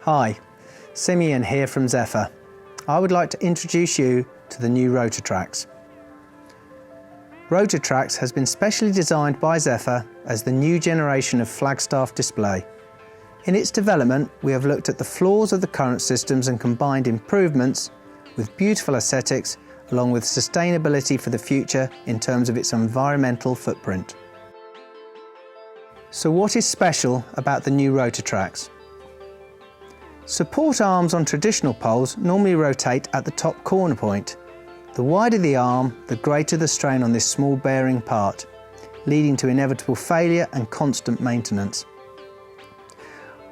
Hi, Simeon here from Zephyr. I would like to introduce you to the new Rotatrax. Rotatrax has been specially designed by Zephyr as the new generation of flagstaff display. In its development, we have looked at the flaws of the current systems and combined improvements with beautiful aesthetics along with sustainability for the future in terms of its environmental footprint. So what is special about the new Rotatrax? Support arms on traditional poles normally rotate at the top corner point. The wider the arm, the greater the strain on this small bearing part, leading to inevitable failure and constant maintenance.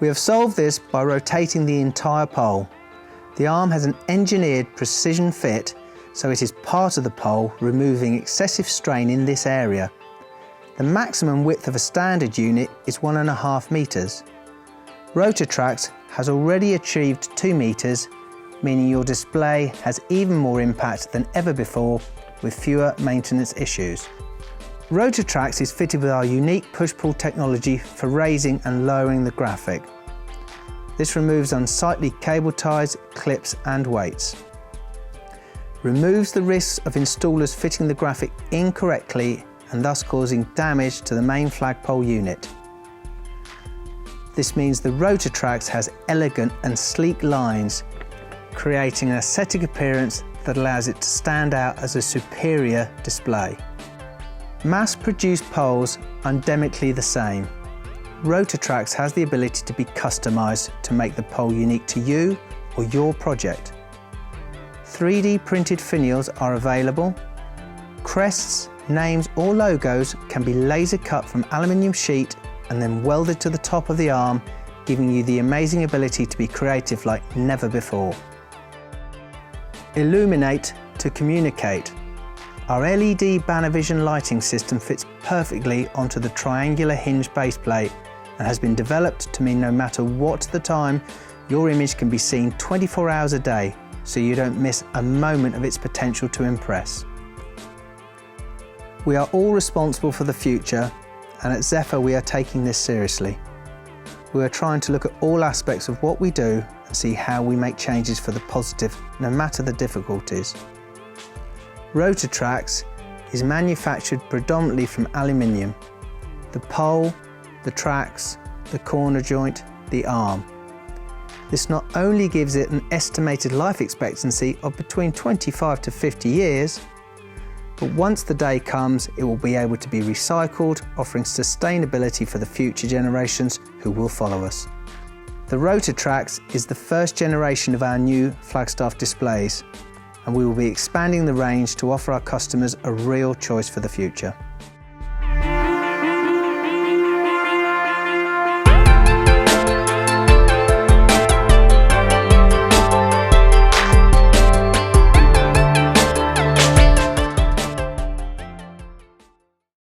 We have solved this by rotating the entire pole. The arm has an engineered precision fit, so it is part of the pole, removing excessive strain in this area. The maximum width of a standard unit is 1.5 meters. Rotatrax has already achieved 2 meters, meaning your display has even more impact than ever before with fewer maintenance issues. Rotatrax is fitted with our unique push-pull technology for raising and lowering the graphic. This removes unsightly cable ties, clips and weights. Removes the risks of installers fitting the graphic incorrectly and thus causing damage to the main flagpole unit. This means the Rotatrax has elegant and sleek lines, creating an aesthetic appearance that allows it to stand out as a superior display. Mass-produced poles are endemically the same. Rotatrax has the ability to be customised to make the pole unique to you or your project. 3D printed finials are available. Crests, names or logos can be laser cut from aluminium sheet and then welded to the top of the arm, giving you the amazing ability to be creative like never before. Illuminate to communicate. Our LED banner vision lighting system fits perfectly onto the triangular hinge base plate and has been developed to mean no matter what the time, your image can be seen 24 hours a day, so you don't miss a moment of its potential to impress. We are all responsible for the future, and at Zephyr we are taking this seriously. We are trying to look at all aspects of what we do and see how we make changes for the positive, no matter the difficulties. Rotatrax is manufactured predominantly from aluminium. The pole, the tracks, the corner joint, the arm. This not only gives it an estimated life expectancy of between 25 to 50 years, but once the day comes, it will be able to be recycled, offering sustainability for the future generations who will follow us. The Rotatrax is the first generation of our new flagstaff displays, and we will be expanding the range to offer our customers a real choice for the future.